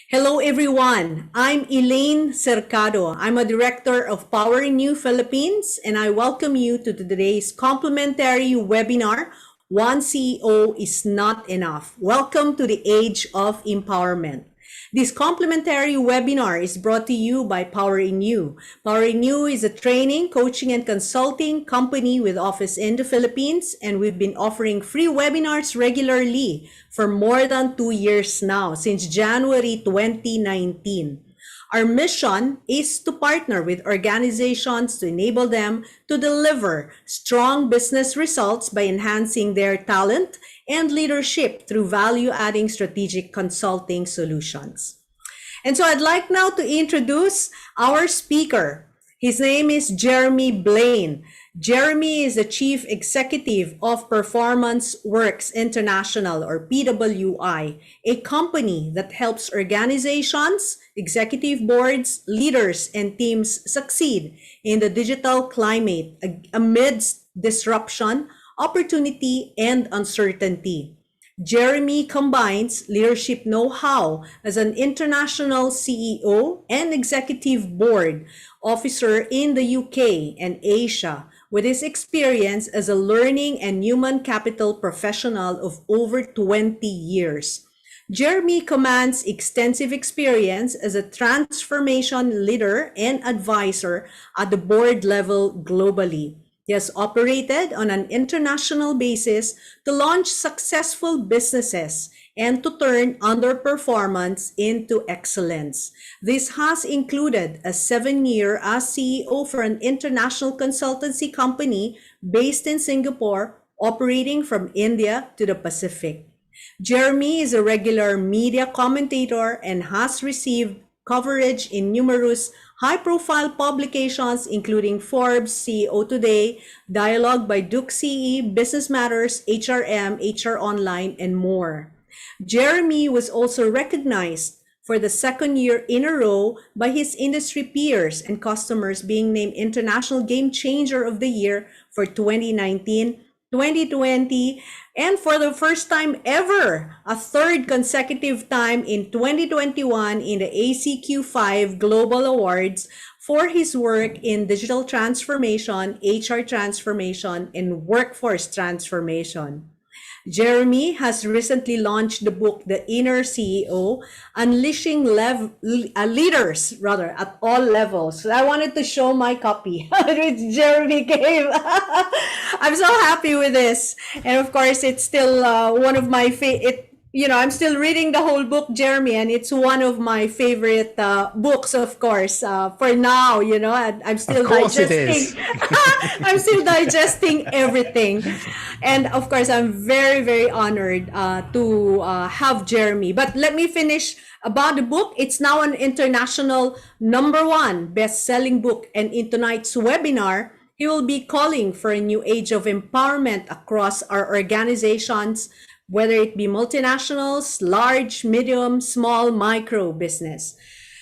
Hello, everyone. I'm Elaine Cercado. I'm a director of Powering New Philippines, and I welcome you to today's complimentary webinar, One CEO is Not Enough. Welcome to the Age of Empowerment. This complimentary webinar is brought to you by Powering You. Powering You is a training, coaching, and consulting company with office in the Philippines, and we've been offering free webinars regularly for more than 2 years now, since January 2019. Our mission is to partner with organizations to enable them to deliver strong business results by enhancing their talent and leadership through value-adding strategic consulting solutions. And so I'd like now to introduce our speaker. His name is Jeremy Blaine. Jeremy is the Chief Executive of Performance Works International, or PWI, a company that helps organizations, executive boards, leaders, and teams succeed in the digital climate amidst disruption, opportunity, and uncertainty. Jeremy combines leadership know-how as an international CEO and executive board officer in the UK and Asia, with his experience as a learning and human capital professional of over 20 years. Jeremy commands extensive experience as a transformation leader and advisor at the board level globally. He has operated on an international basis to launch successful businesses and to turn underperformance into excellence. This has included a 7-year as CEO for an international consultancy company based in Singapore, operating from India to the Pacific. Jeremy is a regular media commentator and has received coverage in numerous high-profile publications, including Forbes, CEO Today, Dialogue by Duke CE, Business Matters, HRM, HR Online, and more. Jeremy was also recognized for the second year in a row by his industry peers and customers, being named International Game Changer of the Year for 2019, 2020, and for the first time ever, a third consecutive time in 2021 in the ACQ5 Global Awards for his work in digital transformation, HR transformation, and workforce transformation. Jeremy has recently launched the book, The Inner CEO, Unleashing Leaders, rather, at all levels. So I wanted to show my copy, which Jeremy gave. I'm so happy with this. And of course, it's still one of my favorite. I'm still reading the whole book, Jeremy, and it's one of my favorite books, of course. For now, I'm still Of course it digesting. is. I'm still digesting everything. And of course, I'm very, very honored to have Jeremy. But let me finish about the book. It's now an international #1 best-selling book. And in tonight's webinar, he will be calling for a new age of empowerment across our organizations, whether it be multinationals, large, medium, small, micro business.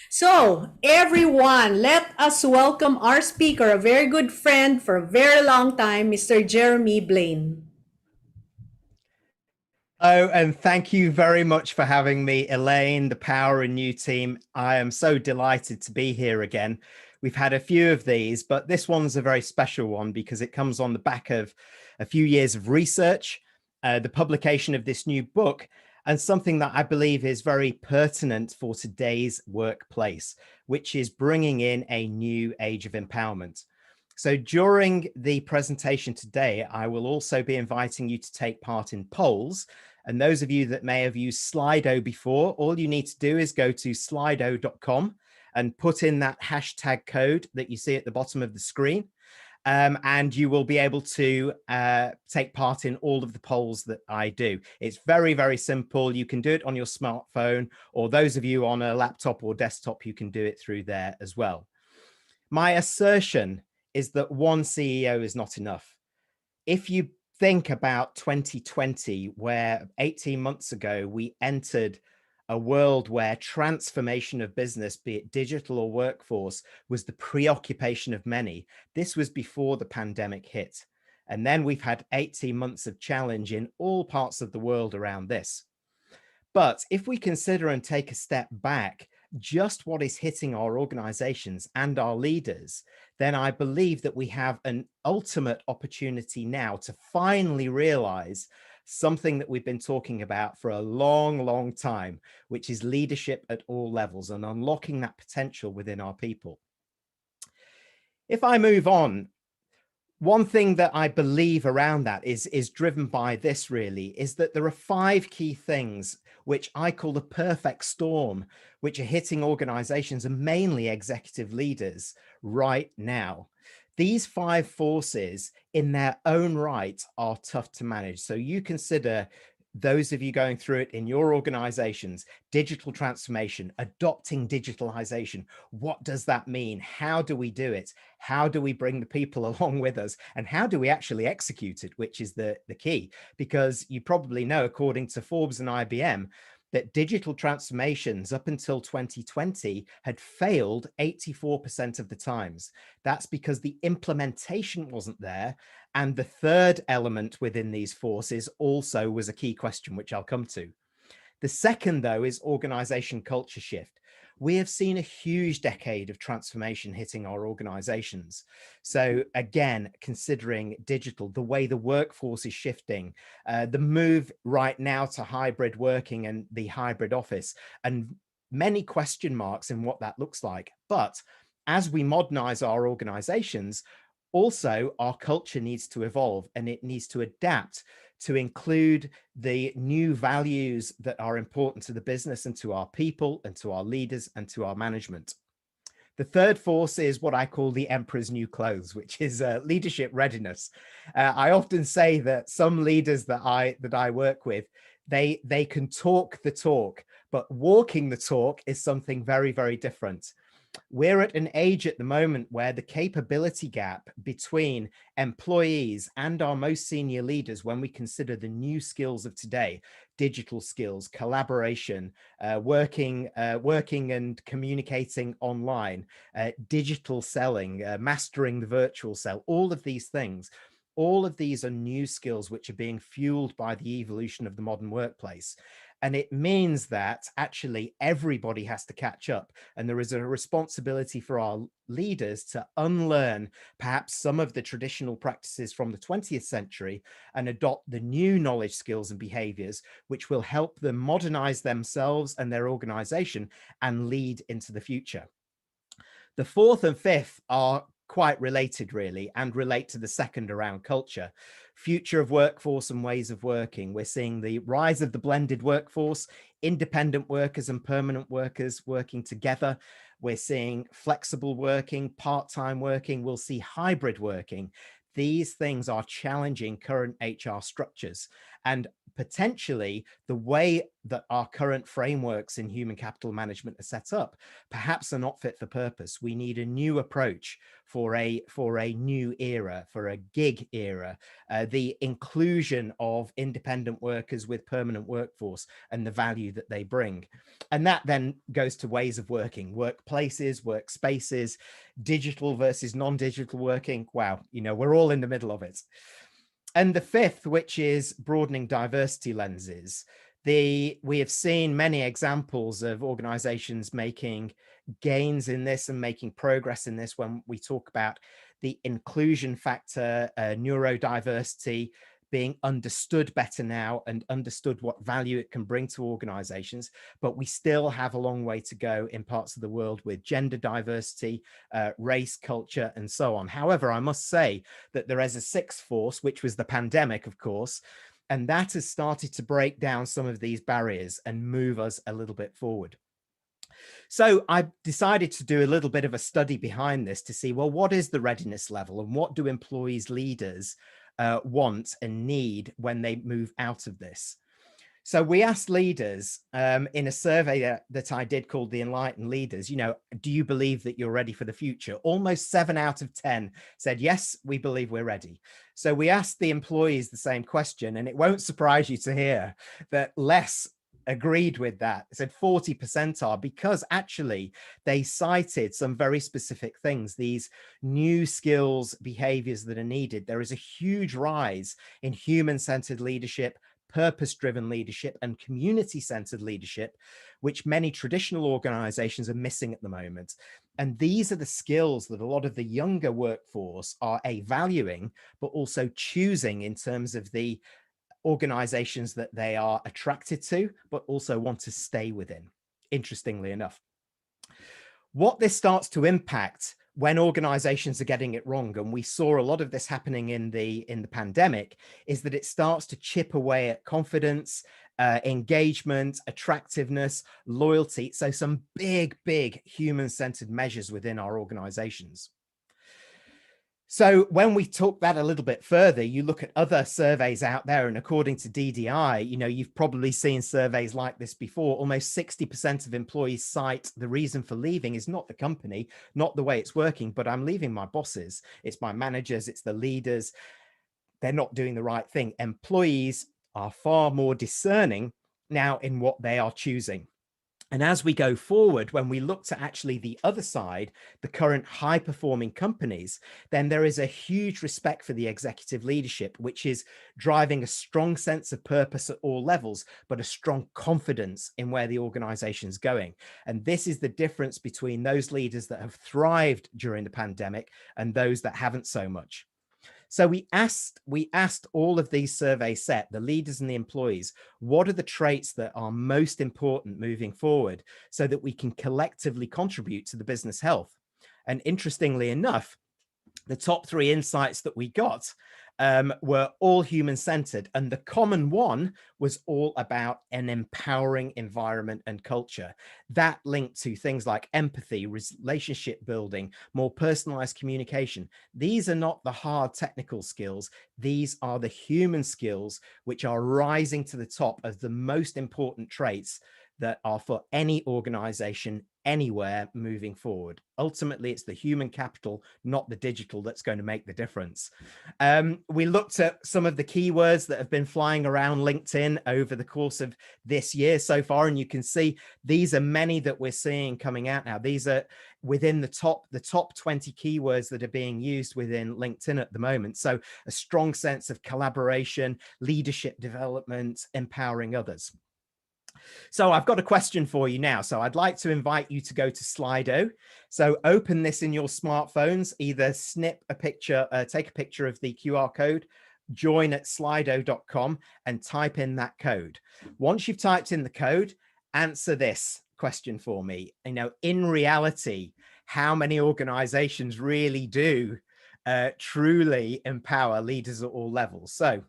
So, everyone, let us welcome our speaker, a very good friend for a very long time, Mr. Jeremy Blaine. Oh, and thank you very much for having me, Elaine, the Powering You team. I am so delighted to be here again. We've had a few of these, but this one's a very special one because it comes on the back of a few years of research, the publication of this new book, and something that I believe is very pertinent for today's workplace, which is bringing in a new age of empowerment. So during the presentation today, I will also be inviting you to take part in polls. And those of you that may have used Slido before, all you need to do is go to slido.com and put in that hashtag code that you see at the bottom of the screen. And you will be able to take part in all of the polls that I do. It's very, very simple. You can do it on your smartphone, or those of you on a laptop or desktop, you can do it through there as well. My assertion is that one CEO is not enough. If you think about 2020, where 18 months ago, we entered a world where transformation of business, be it digital or workforce, was the preoccupation of many. This was before the pandemic hit. And then we've had 18 months of challenge in all parts of the world around this. But if we consider and take a step back, just what is hitting our organizations and our leaders, then I believe that we have an ultimate opportunity now to finally realize something that we've been talking about for a long, long time, which is leadership at all levels and unlocking that potential within our people. If I move on, one thing that I believe around that is driven by this really, is that there are 5 key things which I call the perfect storm, which are hitting organizations and mainly executive leaders right now. These 5 forces in their own right are tough to manage. So you consider, those of you going through it in your organizations, digital transformation, adopting digitalization. What does that mean? How do we do it? How do we bring the people along with us? And how do we actually execute it, which is the key? Because you probably know, according to Forbes and IBM, that digital transformations up until 2020 had failed 84% of the times. That's because the implementation wasn't there. And the third element within these forces also was a key question, which I'll come to. The second, though, is organization culture shift. We have seen a huge decade of transformation hitting our organizations. So again, considering digital, the way the workforce is shifting, the move right now to hybrid working and the hybrid office, and many question marks in what that looks like. But as we modernize our organizations, also our culture needs to evolve and it needs to adapt to include the new values that are important to the business and to our people and to our leaders and to our management. The third force is what I call the emperor's new clothes, which is leadership readiness. I often say that some leaders that I work with, they can talk the talk, but walking the talk is something very, very different. We're at an age at the moment where the capability gap between employees and our most senior leaders, when we consider the new skills of today, digital skills, collaboration, working and communicating online, digital selling, mastering the virtual sell, all of these things. All of these are new skills which are being fueled by the evolution of the modern workplace. And it means that actually everybody has to catch up. And there is a responsibility for our leaders to unlearn perhaps some of the traditional practices from the 20th century and adopt the new knowledge, skills, and behaviors, which will help them modernize themselves and their organization and lead into the future. The fourth and fifth are quite related really, and relate to the second around culture. Future of workforce and ways of working. We're seeing the rise of the blended workforce, independent workers and permanent workers working together. We're seeing flexible working, part-time working. We'll see hybrid working. These things are challenging current HR structures, and potentially the way that our current frameworks in human capital management are set up perhaps are not fit for purpose. We need a new approach for a new era, for a gig era, the inclusion of independent workers with permanent workforce and the value that they bring. And that then goes to ways of working, workplaces, workspaces, digital versus non-digital working. Wow, you know, we're all in the middle of it. And the fifth, which is broadening diversity lenses. We have seen many examples of organizations making gains in this and making progress in this when we talk about the inclusion factor, neurodiversity, being understood better now and understood what value it can bring to organizations. But we still have a long way to go in parts of the world with gender diversity, race, culture, and so on. However, I must say that there is a sixth force, which was the pandemic, of course, and that has started to break down some of these barriers and move us a little bit forward. So I decided to do a little bit of a study behind this to see, well, what is the readiness level and what do employees, leaders want and need when they move out of this? So we asked leaders in a survey that I did called the Enlightened Leaders, you know, do you believe that you're ready for the future? Almost 7 out of 10 said, yes, we believe we're ready. So we asked the employees the same question, and it won't surprise you to hear that less agreed with that. It said 40% are, because actually they cited some very specific things, these new skills, behaviors that are needed. There is a huge rise in human-centered leadership, purpose-driven leadership and community-centered leadership, which many traditional organizations are missing at the moment. And these are the skills that a lot of the younger workforce are valuing, but also choosing in terms of the organizations that they are attracted to, but also want to stay within, interestingly enough. What this starts to impact when organizations are getting it wrong, and we saw a lot of this happening in the pandemic, is that it starts to chip away at confidence, engagement, attractiveness, loyalty. So some big human-centered measures within our organizations. So when we talk that a little bit further, you look at other surveys out there, and according to DDI, you've probably seen surveys like this before. Almost 60% of employees cite the reason for leaving is not the company, not the way it's working, but I'm leaving my bosses. It's my managers, it's the leaders. They're not doing the right thing. Employees are far more discerning now in what they are choosing. And as we go forward, when we look to actually the other side, the current high-performing companies, then there is a huge respect for the executive leadership, which is driving a strong sense of purpose at all levels, but a strong confidence in where the organization's going. And this is the difference between those leaders that have thrived during the pandemic and those that haven't so much. So we asked all of these surveys set, the leaders and the employees, what are the traits that are most important moving forward so that we can collectively contribute to the business health? And interestingly enough, the top 3 insights that we got were all human-centered, and the common one was all about an empowering environment and culture that linked to things like empathy, relationship building, more personalized communication. These are not the hard technical skills. These are the human skills which are rising to the top as the most important traits that are for any organization anywhere moving forward. Ultimately, it's the human capital, not the digital, that's going to make the difference. We looked at some of the keywords that have been flying around LinkedIn over the course of this year so far, and you can see these are many that we're seeing coming out now. These are within the top 20 keywords that are being used within LinkedIn at the moment. So a strong sense of collaboration, leadership development, empowering others. So I've got a question for you now. So I'd like to invite you to go to Slido. So open this in your smartphones, either snip a picture, take a picture of the QR code, join at slido.com and type in that code. Once you've typed in the code, answer this question for me. In reality, how many organizations really do truly empower leaders at all levels? So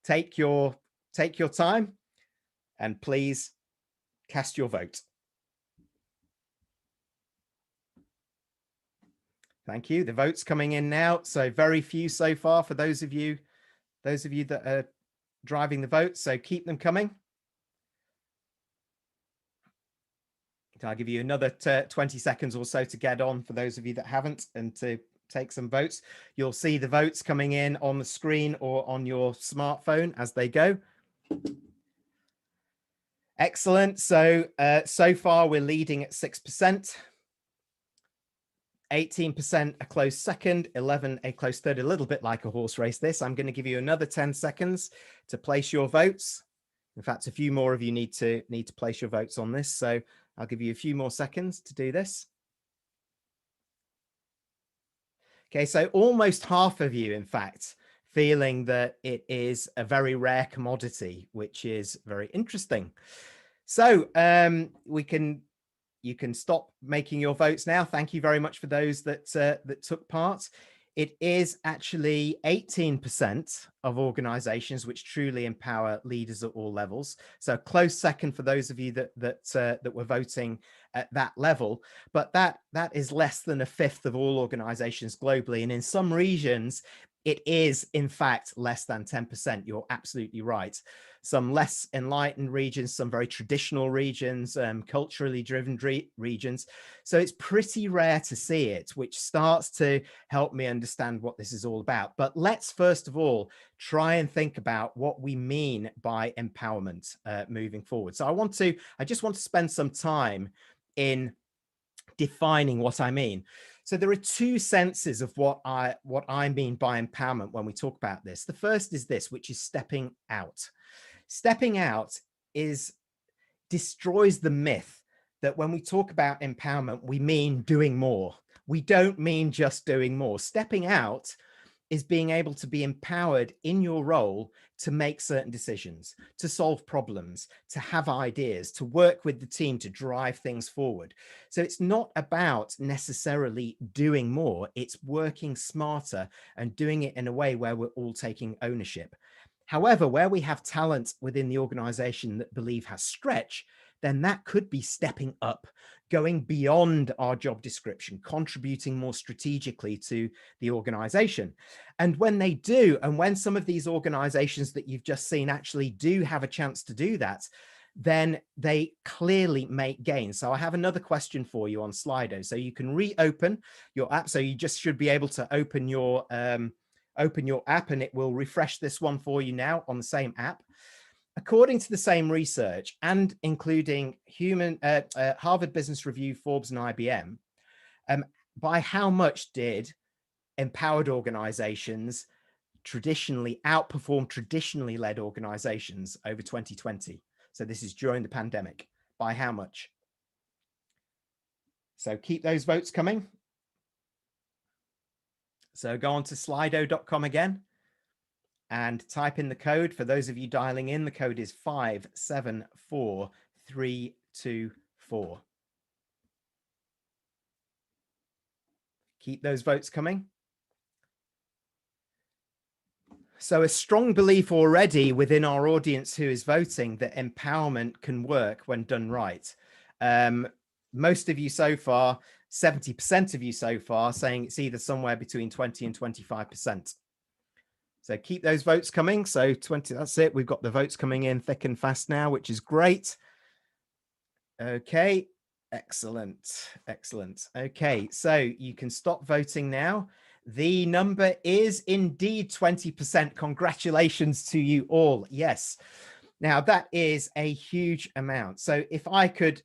take your time, and please cast your vote. Thank you. The vote's coming in now. So very few so far for those of you that are driving the vote. So keep them coming. I'll give you another 20 seconds or so to get on for those of you that haven't, and to take some votes. You'll see the votes coming in on the screen or on your smartphone as they go. Excellent. So far we're leading at 6%, 18% a close second, 11 a close third, a little bit like a horse race this. I'm going to give you another 10 seconds to place your votes. In fact, a few more of you need to place your votes on this. So I'll give you a few more seconds to do this. Okay, so almost half of you, in fact, feeling that it is a very rare commodity, which is very interesting. So you can stop making your votes now. Thank you very much for those that took part. It is actually 18% of organizations which truly empower leaders at all levels. So a close second for those of you that were voting at that level. But that is less than a fifth of all organizations globally. And in some regions, it is, in fact, less than 10%. You're absolutely right. Some less enlightened regions, some very traditional regions, culturally driven regions. So it's pretty rare to see it, which starts to help me understand what this is all about. But let's first of all try and think about what we mean by empowerment moving forward. So I just want to spend some time in defining what I mean. So there are two senses of what I mean by empowerment when we talk about this. The first is this, which is stepping out. Stepping out destroys the myth that when we talk about empowerment, we mean doing more. We don't mean just doing more. Stepping out is being able to be empowered in your role to make certain decisions, to solve problems, to have ideas, to work with the team to drive things forward. So it's not about necessarily doing more, it's working smarter and doing it in a way where we're all taking ownership. However, where we have talent within the organization that believe has stretch, then that could be stepping up, going beyond our job description, contributing more strategically to the organization. And when they do, and when some of these organizations that you've just seen actually do have a chance to do that, then they clearly make gains. So I have another question for you on Slido. So you can reopen your app. So you just should be able to open your app and it will refresh this one for you now on the same app. According to the same research and including Harvard Business Review, Forbes and IBM, by how much did empowered organizations traditionally outperform traditionally led organizations over 2020? So this is during the pandemic. By how much? So keep those votes coming. So go on to slido.com again and type in the code. For those of you dialing in, the code is 574324. Keep those votes coming. So a strong belief already within our audience who is voting that empowerment can work when done right. Most of you so far, 70% of you so far, saying it's either somewhere between 20 and 25%. So keep those votes coming. So 20, that's it. We've got the votes coming in thick and fast now, which is great. Okay, excellent, excellent. Okay, so you can stop voting now. The number is indeed 20%. Congratulations to you all. Yes. Now that is a huge amount. So if I could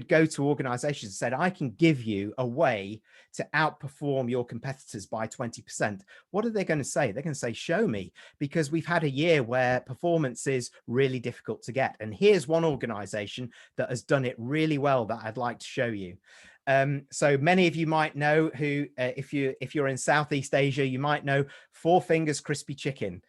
go to organizations and said, I can give you a way to outperform your competitors by 20%, what are they going to say? They're going to say, show me, because we've had a year where performance is really difficult to get. And here's one organization that has done it really well that I'd like to show you. So many of you might know who, if you're in Southeast Asia, you might know Four Fingers Crispy Chicken,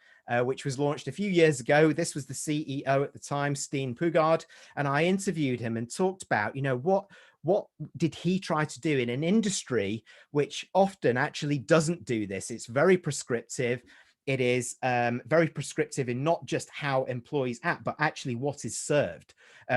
which was launched a few years ago. This was the CEO at the time, Steen Puggaard, and I interviewed him and talked about, you know, what did he try to do in an industry which often actually doesn't do this. It's very prescriptive. It is very prescriptive in not just how employees act, but actually what is served.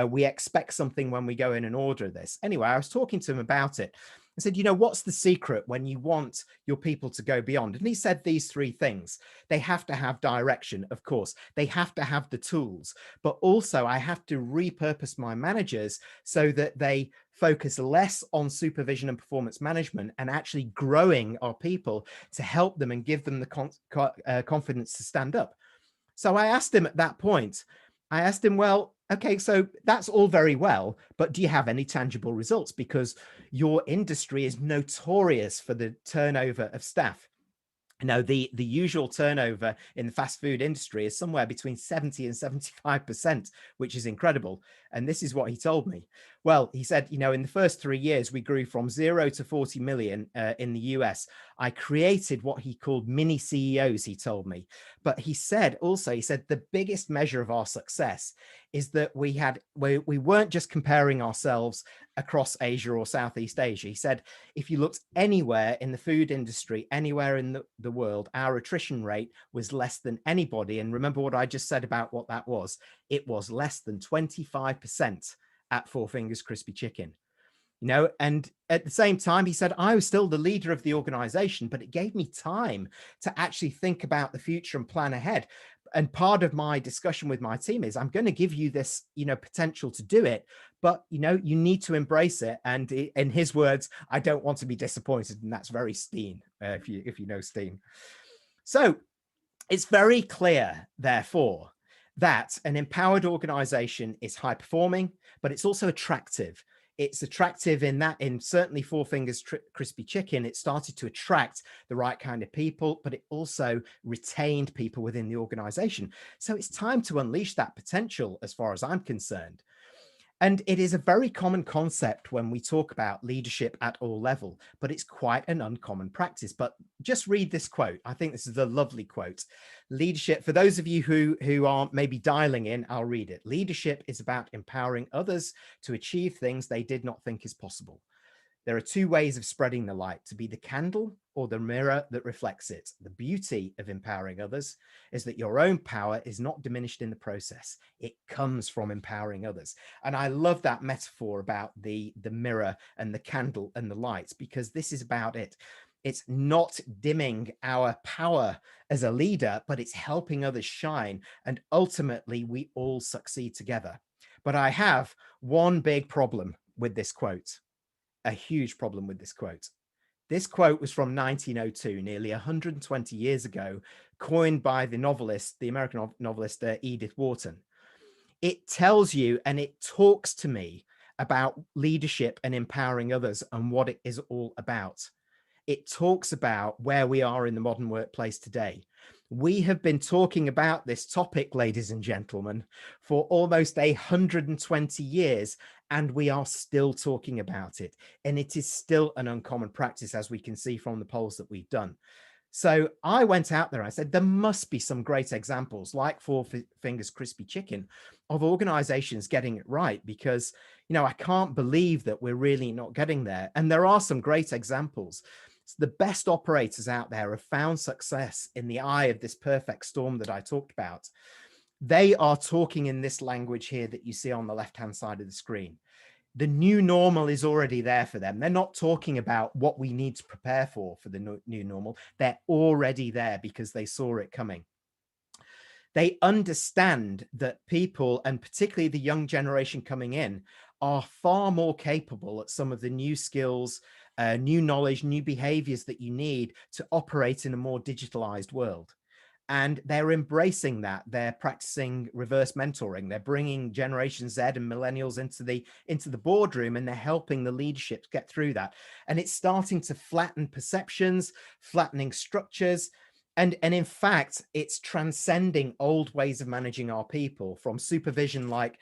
We expect something when we go in and order this. Anyway, I was talking to him about it. I said, you know, what's the secret when you want your people to go beyond? And he said these three things. They have to have direction, of course. They have to have the tools, but also I have to repurpose my managers so that they focus less on supervision and performance management and actually growing our people to help them and give them the confidence to stand up. So I asked him at that point, I asked him, well, okay, so that's all very well, but do you have any tangible results? Because your industry is notorious for the turnover of staff. Now, the usual turnover in the fast food industry is somewhere between 70 and 75%, which is incredible. And this is what he told me. Well, he said, you know, in the first 3 years, we grew from 0 to 40 million in the US. I created what he called mini CEOs, he told me. But he said also, he said, the biggest measure of our success is that we weren't just comparing ourselves across Asia or Southeast Asia. He said, if you looked anywhere in the food industry, anywhere in the world, our attrition rate was less than anybody. And remember what I just said about what that was. It was less than 25% at Four Fingers Crispy Chicken. You know, and at the same time, he said, I was still the leader of the organization, but it gave me time to actually think about the future and plan ahead. And part of my discussion with my team is I'm going to give you this, you know, potential to do it, but, you know, you need to embrace it. And in his words, I don't want to be disappointed. And that's very Steen, if you know Steen. So it's very clear, therefore, that an empowered organization is high performing, but it's also attractive. It's attractive in certainly Four Fingers Crispy Chicken. It started to attract the right kind of people, but it also retained people within the organization. So it's time to unleash that potential as far as I'm concerned. And it is a very common concept when we talk about leadership at all level, but it's quite an uncommon practice. But just read this quote. I think this is a lovely quote. Leadership, for those of you who are maybe dialing in, I'll read it. Leadership is about empowering others to achieve things they did not think is possible. There are two ways of spreading the light: to be the candle or the mirror that reflects it. The beauty of empowering others is that your own power is not diminished in the process. It comes from empowering others. And I love that metaphor about the mirror and the candle and the lights, because this is about it. It's not dimming our power as a leader, but it's helping others shine. And ultimately, we all succeed together. But I have one big problem with this quote. A huge problem with this quote. This quote was from 1902, nearly 120 years ago, coined by the novelist, the American novelist Edith Wharton. It tells you and it talks to me about leadership and empowering others and what it is all about. It talks about where we are in the modern workplace today. We have been talking about this topic, ladies and gentlemen, for almost 120 years, and we are still talking about it. And it is still an uncommon practice, as we can see from the polls that we've done. So I went out there and I said, there must be some great examples like Four Fingers Crispy Chicken of organizations getting it right, because, I can't believe that we're really not getting there. And there are some great examples. So the best operators out there have found success in the eye of this perfect storm that I talked about. They are talking in this language here that you see on the left-hand side of the screen. The new normal is already there for them. They're not talking about what we need to prepare for the new normal. They're already there because they saw it coming. They understand that people, and particularly the young generation coming in, are far more capable at some of the new skills, new knowledge, new behaviors that you need to operate in a more digitalized world. And they're embracing that. They're practicing reverse mentoring. They're bringing Generation Z and millennials into the boardroom, and they're helping the leadership get through that. And it's starting to flatten perceptions, flattening structures. And in fact, it's transcending old ways of managing our people, from supervision like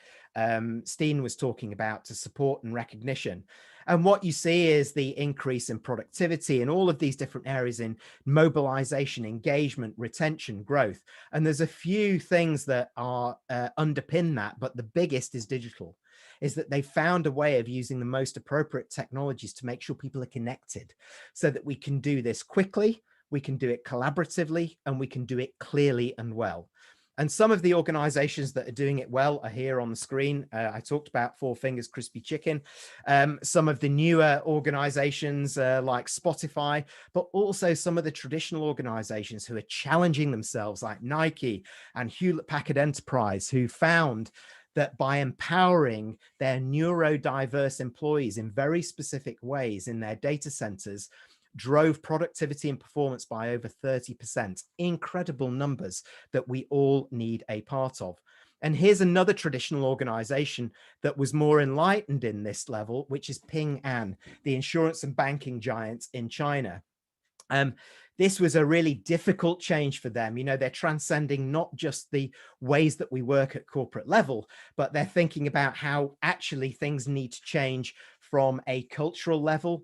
Steen was talking about, to support and recognition. And what you see is the increase in productivity in all of these different areas, in mobilization, engagement, retention, growth. And there's a few things that are underpin that, but the biggest is digital, is that they found a way of using the most appropriate technologies to make sure people are connected, so that we can do this quickly, we can do it collaboratively, and we can do it clearly and well. And some of the organizations that are doing it well are here on the screen. I talked about Four Fingers Crispy Chicken. Some of the newer organizations like Spotify, but also some of the traditional organizations who are challenging themselves, like Nike and Hewlett Packard Enterprise, who found that by empowering their neurodiverse employees in very specific ways in their data centers, drove productivity and performance by over 30%. Incredible numbers that we all need a part of. And here's another traditional organization that was more enlightened in this level, which is Ping An, the insurance and banking giant in China. This was a really difficult change for them. They're transcending not just the ways that we work at corporate level, but they're thinking about how actually things need to change from a cultural level,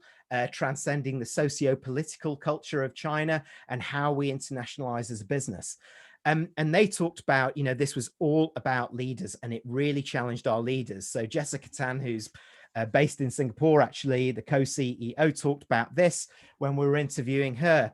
transcending the socio-political culture of China and how we internationalize as a business. And they talked about, this was all about leaders, and it really challenged our leaders. So Jessica Tan, who's based in Singapore, actually, the co-CEO, talked about this when we were interviewing her,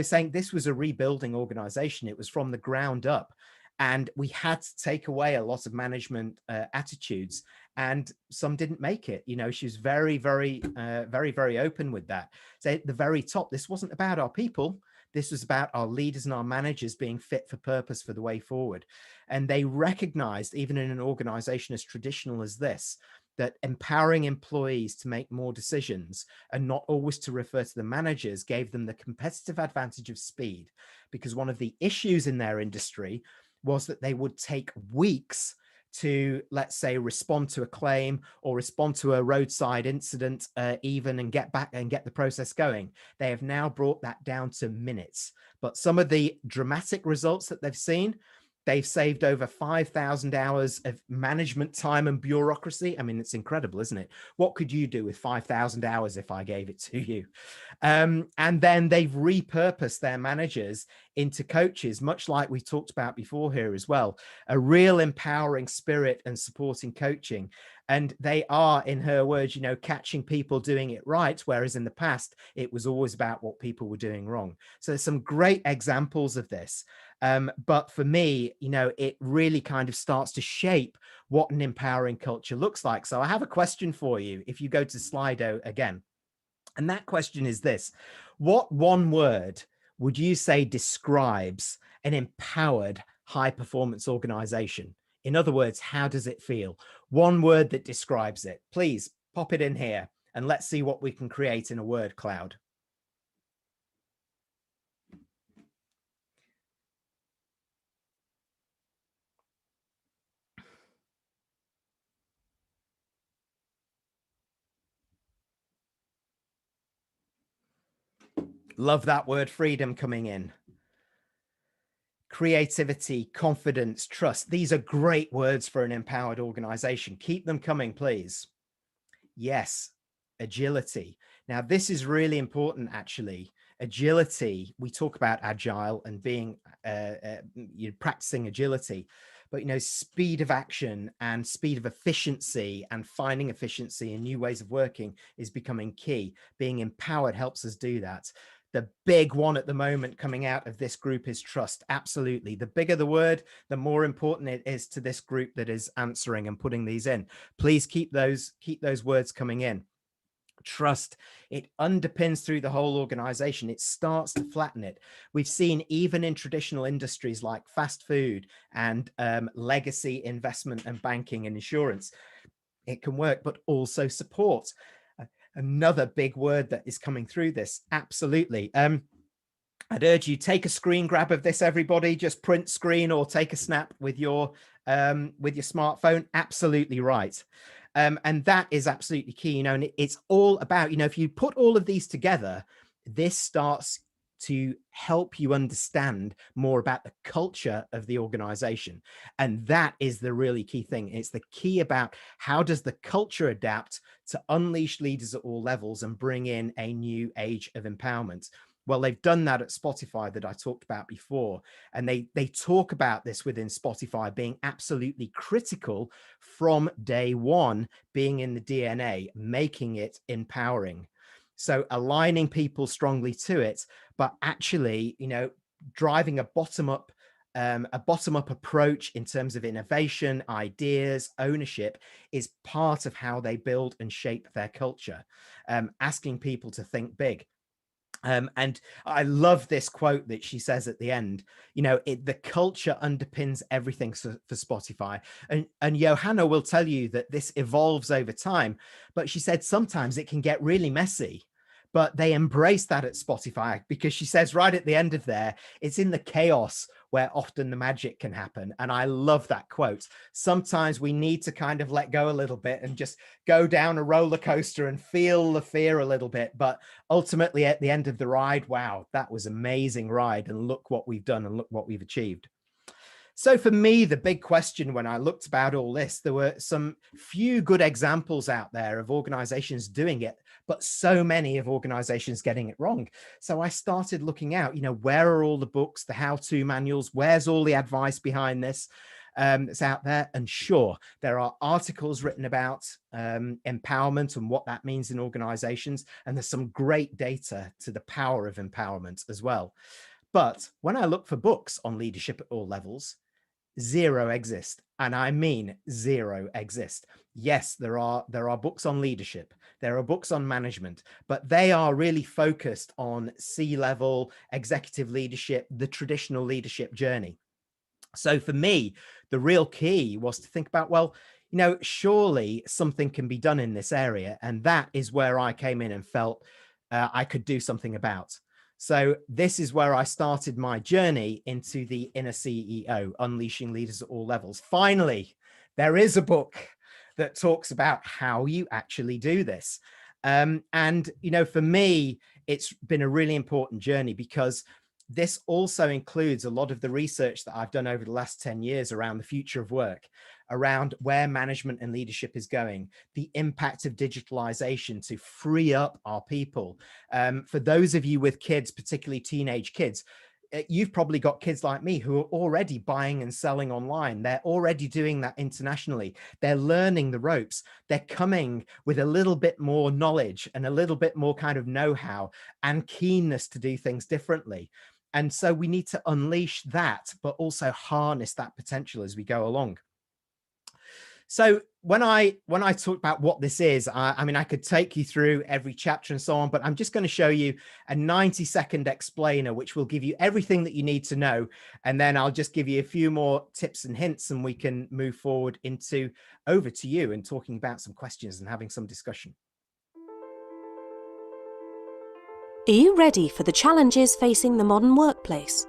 saying this was a rebuilding organization. It was from the ground up. And we had to take away a lot of management attitudes, and some didn't make it. She was very, very, very open with that. So at the very top, this wasn't about our people. This was about our leaders and our managers being fit for purpose for the way forward. And they recognized, even in an organization as traditional as this, that empowering employees to make more decisions and not always to refer to the managers gave them the competitive advantage of speed. Because one of the issues in their industry was that they would take weeks to, let's say, respond to a claim or respond to a roadside incident even, and get back and get the process going. They have now brought that down to minutes. But some of the dramatic results that they've seen, they've saved over 5,000 hours of management time and bureaucracy. I mean, it's incredible, isn't it? What could you do with 5,000 hours if I gave it to you? And then they've repurposed their managers into coaches, much like we talked about before here as well, a real empowering spirit and supporting coaching. And they are, in her words, catching people doing it right, whereas in the past, it was always about what people were doing wrong. So there's some great examples of this. But for me, it really kind of starts to shape what an empowering culture looks like. So I have a question for you. If you go to Slido again, and that question is this: what one word would you say describes an empowered high performance organization? In other words, how does it feel? One word that describes it. Please pop it in here and let's see what we can create in a word cloud. Love that word freedom coming in. Creativity, confidence, trust. These are great words for an empowered organization. Keep them coming, please. Yes, agility. Now, this is really important, actually. Agility, we talk about agile and being, practicing agility, but, speed of action and speed of efficiency and finding efficiency and new ways of working is becoming key. Being empowered helps us do that. The big one at the moment coming out of this group is trust. Absolutely. The bigger the word, the more important it is to this group that is answering and putting these in. Please keep those words coming in. Trust, it underpins through the whole organization. It starts to flatten it. We've seen even in traditional industries like fast food and legacy investment and banking and insurance, it can work, but also support. Another big word that is coming through this. Absolutely. I'd urge you, take a screen grab of this, everybody. Just print screen or take a snap with your smartphone. Absolutely right. And that is absolutely key, and it's all about, if you put all of these together, this starts to help you understand more about the culture of the organization. And that is the really key thing. It's the key about how does the culture adapt to unleash leaders at all levels and bring in a new age of empowerment. Well, they've done that at Spotify that I talked about before. And they talk about this within Spotify being absolutely critical from day one, being in the DNA, making it empowering. So aligning people strongly to it, but actually, driving a bottom-up approach in terms of innovation, ideas, ownership is part of how they build and shape their culture, asking people to think big. And I love this quote that she says at the end, the culture underpins everything for Spotify. And Johanna will tell you that this evolves over time, but she said sometimes it can get really messy. But they embrace that at Spotify, because she says right at the end of there, it's in the chaos where often the magic can happen. And I love that quote. Sometimes we need to kind of let go a little bit and just go down a roller coaster and feel the fear a little bit. But ultimately at the end of the ride, wow, that was an amazing ride. And look what we've done and look what we've achieved. So for me, the big question when I looked about all this, there were some few good examples out there of organizations doing it, but so many of organizations getting it wrong. So I started looking out, where are all the books, the how-to manuals, where's all the advice behind this that's out there? And sure, there are articles written about empowerment and what that means in organizations. And there's some great data to the power of empowerment as well. But when I look for books on leadership at all levels, zero exist. And I mean zero exist. Yes, there are books on leadership, there are books on management, but they are really focused on C-level executive leadership, the traditional leadership journey. So for me, the real key was to think about, well, surely something can be done in this area. And that is where I came in and felt I could do something about. So this is where I started my journey into the inner CEO, unleashing leaders at all levels. Finally, there is a book that talks about how you actually do this. And, you know, for me, it's been a really important journey because this also includes a lot of the research that I've done over the last 10 years around the future of work, around where management and leadership is going, the impact of digitalization to free up our people. For those of you with kids, particularly teenage kids, you've probably got kids like me who are already buying and selling online. They're already doing that internationally. They're learning the ropes. They're coming with a little bit more knowledge and a little bit more kind of know-how and keenness to do things differently. And so we need to unleash that, but also harness that potential as we go along. So when I talk about what this is, I mean, I could take you through every chapter and so on, but I'm just going to show you a 90-second explainer, which will give you everything that you need to know. And then I'll just give you a few more tips and hints, and we can move forward into over to you and talking about some questions and having some discussion. Are you ready for the challenges facing the modern workplace?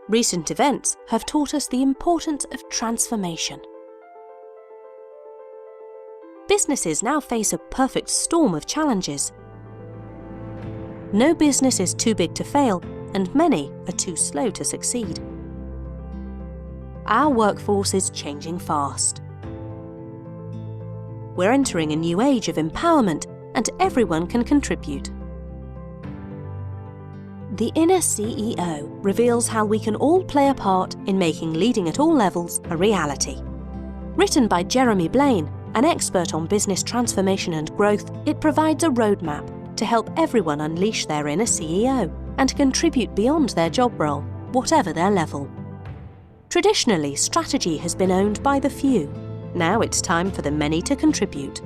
Recent events have taught us the importance of transformation. Businesses now face a perfect storm of challenges. No business is too big to fail, and many are too slow to succeed. Our workforce is changing fast. We're entering a new age of empowerment, and everyone can contribute. The Inner CEO reveals how we can all play a part in making leading at all levels a reality. Written by Jeremy Blaine, an expert on business transformation and growth, it provides a roadmap to help everyone unleash their inner CEO and contribute beyond their job role, whatever their level. Traditionally, strategy has been owned by the few. Now it's time for the many to contribute.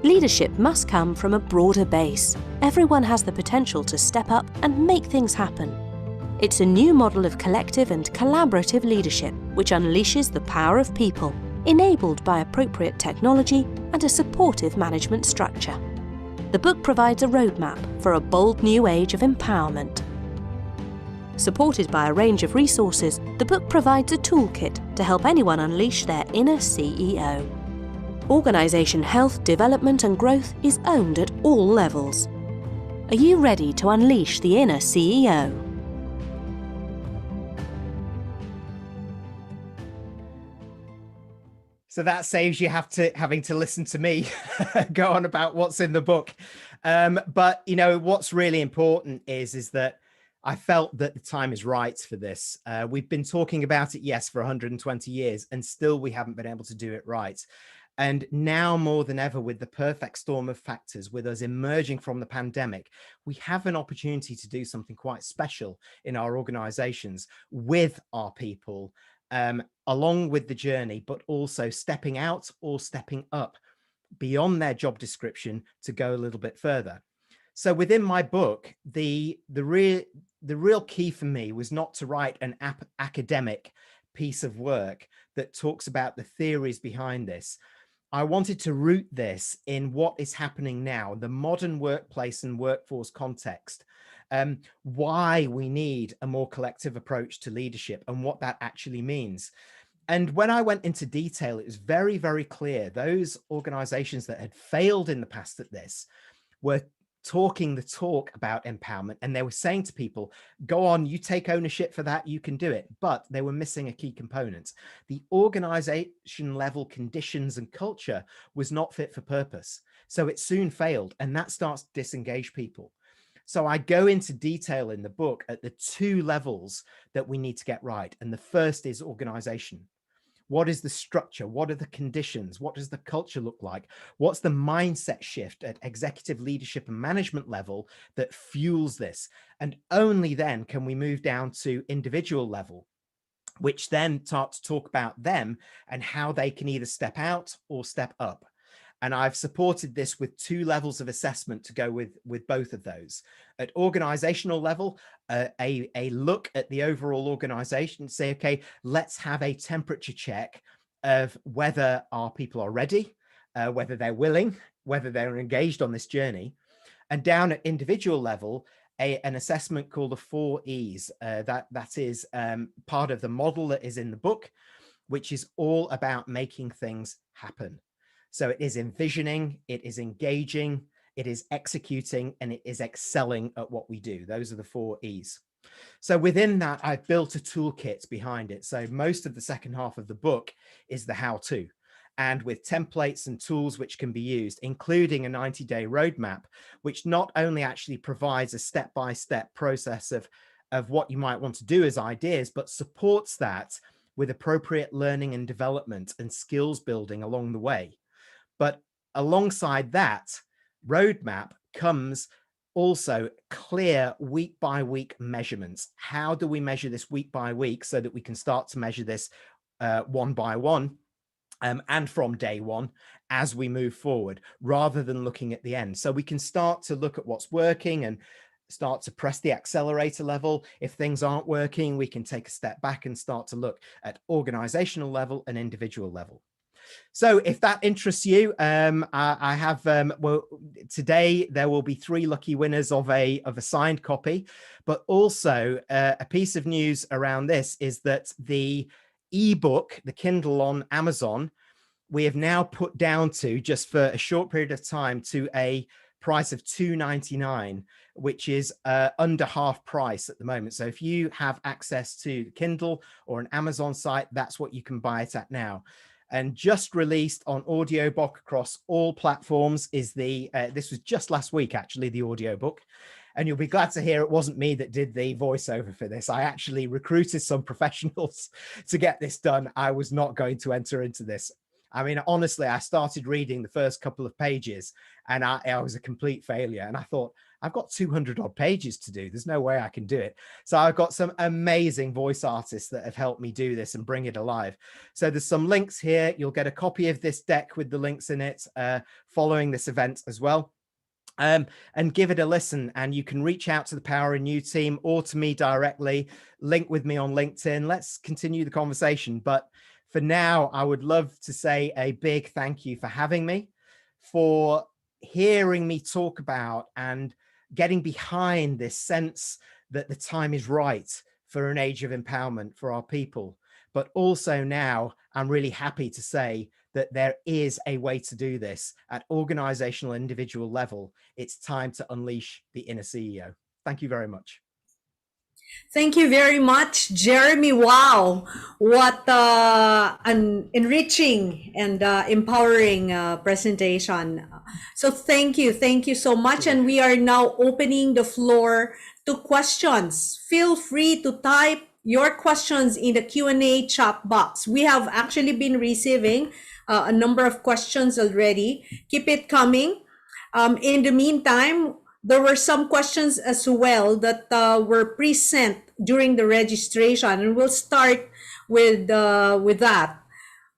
Leadership must come from a broader base. Everyone has the potential to step up and make things happen. It's a new model of collective and collaborative leadership which unleashes the power of people, enabled by appropriate technology and a supportive management structure. The book provides a roadmap for a bold new age of empowerment. Supported by a range of resources, the book provides a toolkit to help anyone unleash their inner CEO. Organisation health, development and growth is owned at all levels. Are you ready to unleash the inner CEO? So that saves you having to listen to me go on about what's in the book. But you know, what's really important is that I felt that the time is right for this. We've been talking about it, yes, for 120 years, and still we haven't been able to do it right. And now more than ever, with the perfect storm of factors, with us emerging from the pandemic, we have an opportunity to do something quite special in our organizations with our people, along with the journey, but also stepping out or stepping up beyond their job description to go a little bit further. So within my book, the real key for me was not to write an academic piece of work that talks about the theories behind this. I wanted to root this in what is happening now, the modern workplace and workforce context, why we need a more collective approach to leadership and what that actually means. And when I went into detail, it was very, very clear those organizations that had failed in the past at this were talking the talk about empowerment, and they were saying to people, go on, you take ownership for that, you can do it. But they were missing a key component. The organization level conditions and culture was not fit for purpose. So it soon failed, and that starts to disengage people. So I go into detail in the book at the two levels that we need to get right. And the first is organization. What is the structure? What are the conditions? What does the culture look like? What's the mindset shift at executive leadership and management level that fuels this? And only then can we move down to individual level, which then start to talk about them and how they can either step out or step up. And I've supported this with two levels of assessment to go with both of those. At organizational level, a look at the overall organization, say, okay, let's have a temperature check of whether our people are ready, whether they're willing, whether they're engaged on this journey. And down at individual level, an assessment called the 4 E's. That is part of the model that is in the book, which is all about making things happen. So it is envisioning, it is engaging, it is executing, and it is excelling at what we do. Those are the 4 E's. So within that, I've built a toolkit behind it. So most of the second half of the book is the how-to, and with templates and tools which can be used, including a 90-day roadmap, which not only actually provides a step-by-step process of what you might want to do as ideas, but supports that with appropriate learning and development and skills building along the way. But alongside that roadmap comes also clear week by week measurements. How do we measure this week by week so that we can start to measure this one by one and from day one as we move forward, rather than looking at the end? So we can start to look at what's working and start to press the accelerator level. If things aren't working, we can take a step back and start to look at organizational level and individual level. So if that interests you, I have, well, today there will be 3 lucky winners of a signed copy, but also a piece of news around this is that the ebook, the Kindle on Amazon, we have now put down to, just for a short period of time, to a price of $2.99, which is under half price at the moment. So if you have access to Kindle or an Amazon site, that's what you can buy it at now. And just released on audiobook across all platforms is the, this was just last week, actually, the audiobook. And you'll be glad to hear it wasn't me that did the voiceover for this. I actually recruited some professionals to get this done. I was not going to enter into this. I mean, honestly, I started reading the first couple of pages and I was a complete failure. And I thought, I've got 200 odd pages to do. There's no way I can do it. So I've got some amazing voice artists that have helped me do this and bring it alive. So there's some links here. You'll get a copy of this deck with the links in it following this event as well. And give it a listen, and you can reach out to the Power in You team or to me directly, link with me on LinkedIn. Let's continue the conversation. But for now, I would love to say a big thank you for having me, for hearing me talk about and getting behind this sense that the time is right for an age of empowerment for our people. But also now I'm really happy to say that there is a way to do this at organizational individual level. It's time to unleash the inner CEO. Thank you very much. Thank you very much, Jeremy. Wow, what an enriching and empowering presentation. So thank you so much. And we are now opening the floor to questions. Feel free to type your questions in the Q&A chat box. We have actually been receiving a number of questions already. Keep it coming. In the meantime, there were some questions as well that were pre-sent during the registration, and we'll start with that.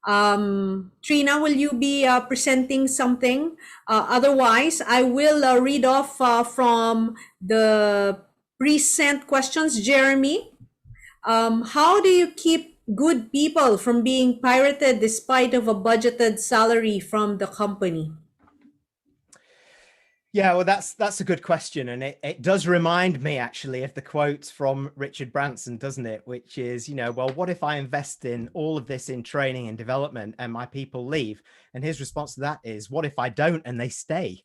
Trina, will you be presenting something? Otherwise, I will read off from the pre-sent questions. Jeremy, how do you keep good people from being pirated despite of a budgeted salary from the company? Yeah, well, that's a good question. And it does remind me actually of the quote from Richard Branson, doesn't it? Which is, you know, well, what if I invest in all of this in training and development and my people leave? And his response to that is, what if I don't and they stay?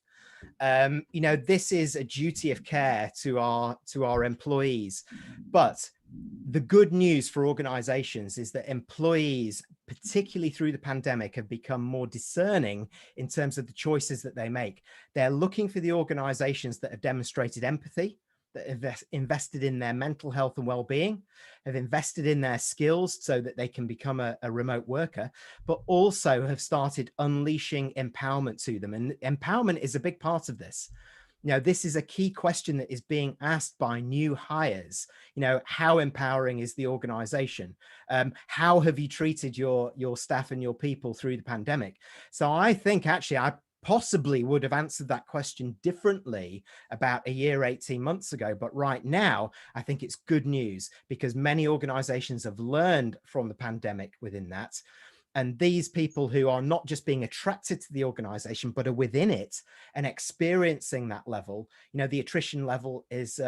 You know, this is a duty of care to our employees. But the good news for organizations is that employees, particularly through the pandemic, have become more discerning in terms of the choices that they make. They're looking for the organizations that have demonstrated empathy, that have invested in their mental health and well-being, have invested in their skills so that they can become a remote worker, but also have started unleashing empowerment to them. And empowerment is a big part of this. You know, this is a key question that is being asked by new hires. You know, how empowering is the organization? How have you treated your staff and your people through the pandemic? So I think actually I possibly would have answered that question differently about a year, 18 months ago. But right now, I think it's good news because many organizations have learned from the pandemic within that. And these people who are not just being attracted to the organization, but are within it and experiencing that level, you know, the attrition level is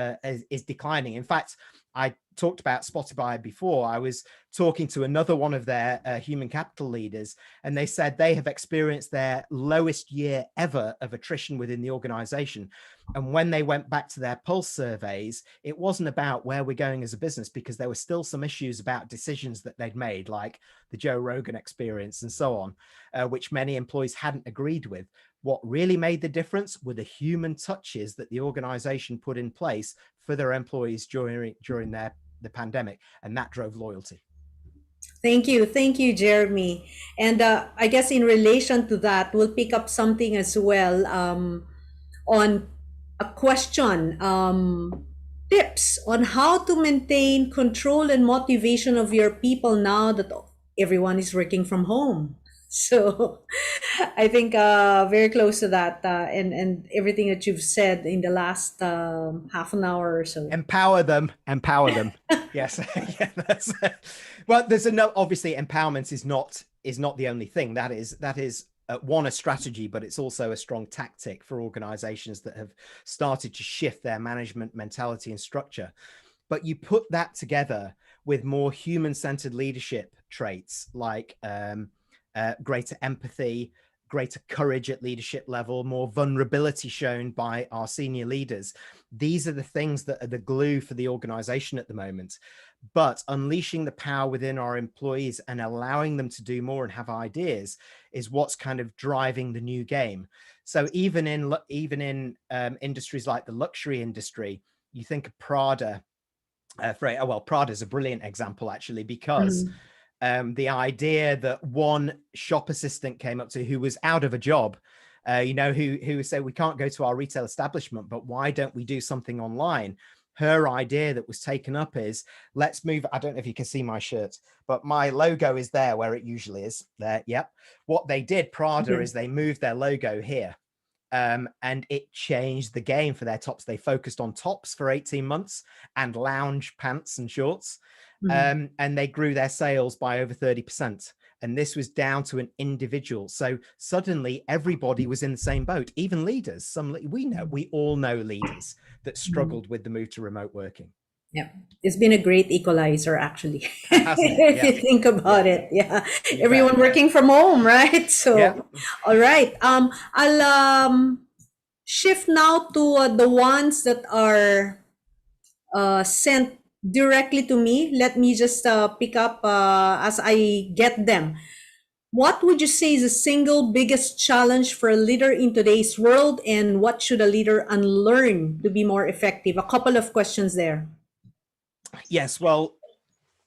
declining. In fact, I talked about Spotify before. I was talking to another one of their human capital leaders, and they said they have experienced their lowest year ever of attrition within the organization. And when they went back to their pulse surveys, it wasn't about where we're going as a business, because there were still some issues about decisions that they'd made, like the Joe Rogan experience and so on, which many employees hadn't agreed with. What really made the difference were the human touches that the organization put in place for their employees during the pandemic, and that drove loyalty. Thank you, Jeremy. And I guess in relation to that, we'll pick up something as well on a question, tips on how to maintain control and motivation of your people now that everyone is working from home. So I think very close to that, and everything that you've said in the last half an hour or so. Empower them. Yes. Yeah, well, obviously empowerment is not the only thing. That is one, a strategy, but it's also a strong tactic for organizations that have started to shift their management mentality and structure. But you put that together with more human-centered leadership traits, like greater empathy, greater courage at leadership level, more vulnerability shown by our senior leaders. These are the things that are the glue for the organization at the moment. But unleashing the power within our employees and allowing them to do more and have ideas is what's kind of driving the new game. So even in industries like the luxury industry, you think of Prada. Prada is a brilliant example, actually, because the idea that one shop assistant came up to, who was out of a job, who said, we can't go to our retail establishment, but why don't we do something online? Her idea that was taken up is, let's move. I don't know if you can see my shirt, but my logo is there where it usually is there. Yep. What they did, Prada, is they moved their logo here. And it changed the game for their tops. They focused on tops for 18 months and lounge pants and shorts. And they grew their sales by over 30%. And this was down to an individual. So suddenly everybody was in the same boat, even leaders. We all know leaders that struggled with the move to remote working. Yeah, it's been a great equalizer, actually. If you think about it, everyone working from home, right? So, all right. I'll shift now to the ones that are sent directly to me. Let me just pick up as I get them. What would you say is the single biggest challenge for a leader in today's world, and what should a leader unlearn to be more effective? A couple of questions there. Yes, well,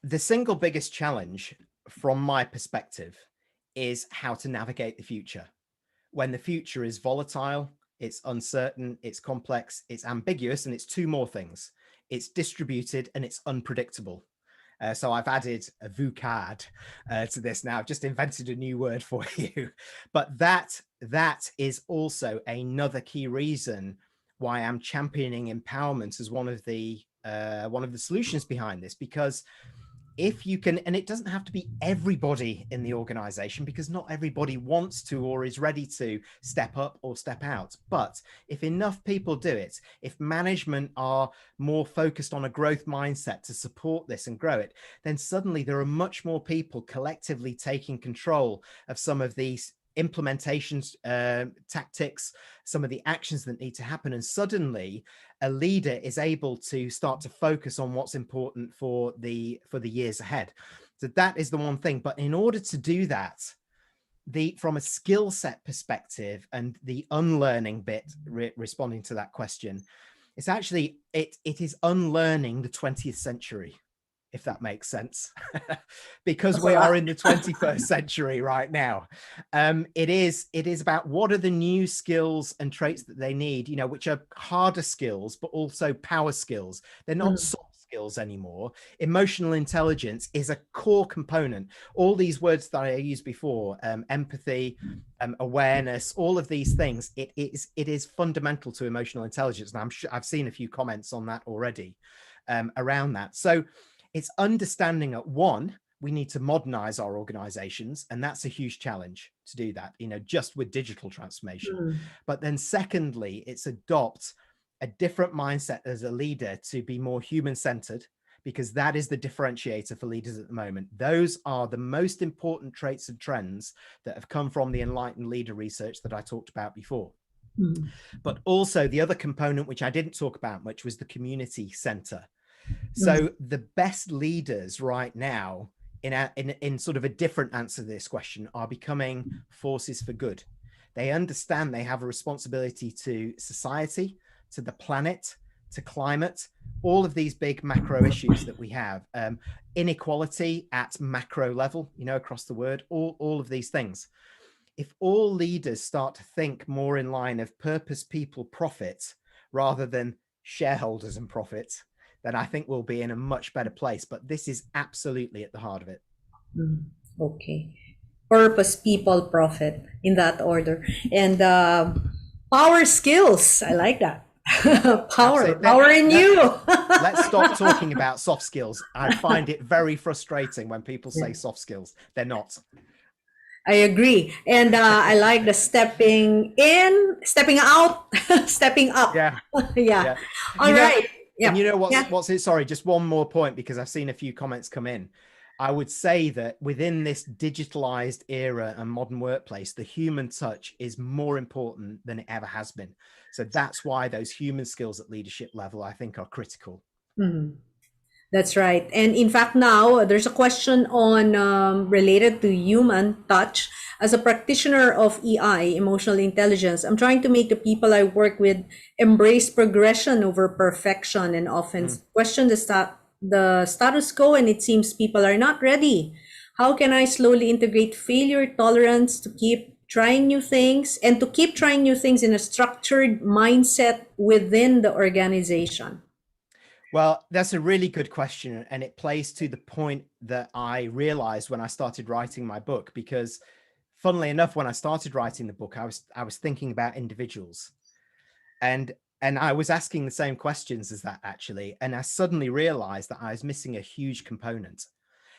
the single biggest challenge from my perspective is how to navigate the future. When the future is volatile, it's uncertain, it's complex, it's ambiguous, and it's two more things. It's distributed and it's unpredictable. So I've added a VUCAD to this now. I've just invented a new word for you. But that is also another key reason why I'm championing empowerment as one of the solutions behind this, because if you can, and it doesn't have to be everybody in the organization, because not everybody wants to or is ready to step up or step out. But if enough people do it, if management are more focused on a growth mindset to support this and grow it, then suddenly there are much more people collectively taking control of some of these implementations, tactics, some of the actions that need to happen. And suddenly a leader is able to start to focus on what's important for the years ahead. So that is the one thing. But in order to do that, from a skill set perspective and the unlearning bit, responding to that question, it's actually, it is unlearning the 20th century, if that makes sense, because we are in the 21st century right now. It is about what are the new skills and traits that they need, which are harder skills, but also power skills. They're not soft skills anymore. Emotional intelligence is a core component. All these words that I used before, empathy, awareness, all of these things, it is fundamental to emotional intelligence. And I've seen a few comments on that already around that. So it's understanding that, one, we need to modernize our organizations, and that's a huge challenge to do that, just with digital transformation. But then secondly, it's adopt a different mindset as a leader to be more human-centered, because that is the differentiator for leaders at the moment. Those are the most important traits and trends that have come from the Enlightened Leader research that I talked about before. But also the other component, which I didn't talk about much, was the community center. So the best leaders right now, in sort of a different answer to this question, are becoming forces for good. They understand they have a responsibility to society, to the planet, to climate, all of these big macro issues that we have, inequality at macro level, you know, across the world, all of these things. If all leaders start to think more in line of purpose, people, profit, rather than shareholders and profit, then I think we'll be in a much better place. But this is absolutely at the heart of it. Okay. Purpose, people, profit, in that order. And power skills. I like that. Power in you. Let's stop talking about soft skills. I find it very frustrating when people say soft skills. They're not. I agree. And I like the stepping in, stepping out, stepping up. Yeah. Yeah. All right. Yeah. And you know what's it? Sorry, just one more point, because I've seen a few comments come in. I would say that within this digitalized era and modern workplace, the human touch is more important than it ever has been. So that's why those human skills at leadership level, I think, are critical. That's right. And in fact, now there's a question on related to human touch. As a practitioner of EI, emotional intelligence, I'm trying to make the people I work with embrace progression over perfection, and often question the status quo, and it seems people are not ready. How can I slowly integrate failure tolerance to keep trying new things, and to keep trying new things in a structured mindset within the organization? Well, that's a really good question. And it plays to the point that I realized when I started writing my book, because funnily enough, when I started writing the book, I was thinking about individuals, and I was asking the same questions as that, actually. And I suddenly realized that I was missing a huge component,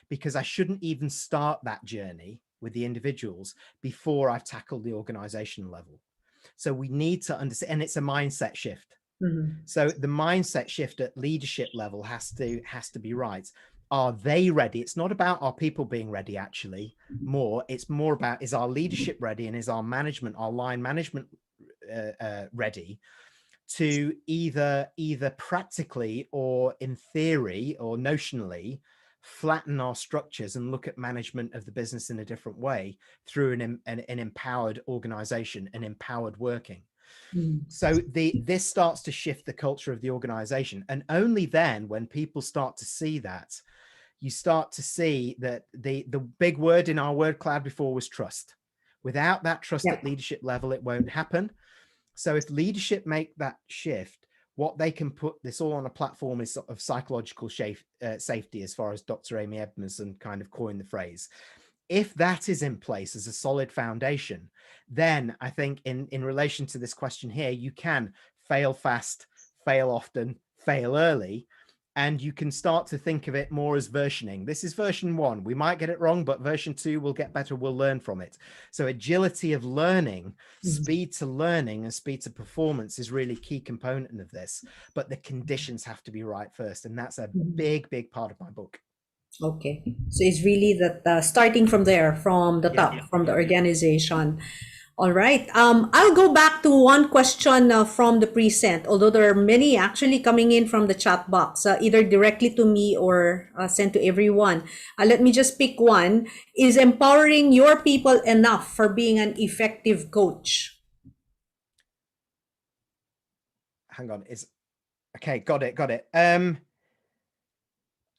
because I shouldn't even start that journey with the individuals before I've tackled the organizational level. So we need to understand, and it's a mindset shift. So the mindset shift at leadership level has to be right. Are they ready? It's not about our people being ready, actually. It's more about, is our leadership ready, and is our management, our line management ready to either practically or in theory or notionally flatten our structures and look at management of the business in a different way through an empowered organization, an empowered working. So this starts to shift the culture of the organization. And only then, when people start to see that, you start to see that the big word in our word cloud before was trust. Without that trust at leadership level, it won't happen. So if leadership make that shift, what they can put this all on a platform is of psychological safety, as far as Dr. Amy Edmondson kind of coined the phrase. If that is in place as a solid foundation, then I think in relation to this question here, you can fail fast, fail often, fail early, and you can start to think of it more as versioning. This is version 1. We might get it wrong, but version 2 will get better. We'll learn from it. So agility of learning, speed to learning, and speed to performance is really key component of this. But the conditions have to be right first. And that's a big, big part of my book. Okay. So it's really that starting from there, from the top, from the organization. All right. I'll go back to one question from the pre-sent, although there are many actually coming in from the chat box, either directly to me or sent to everyone. Let me just pick one. Is empowering your people enough for being an effective coach? Hang on. Okay. Got it.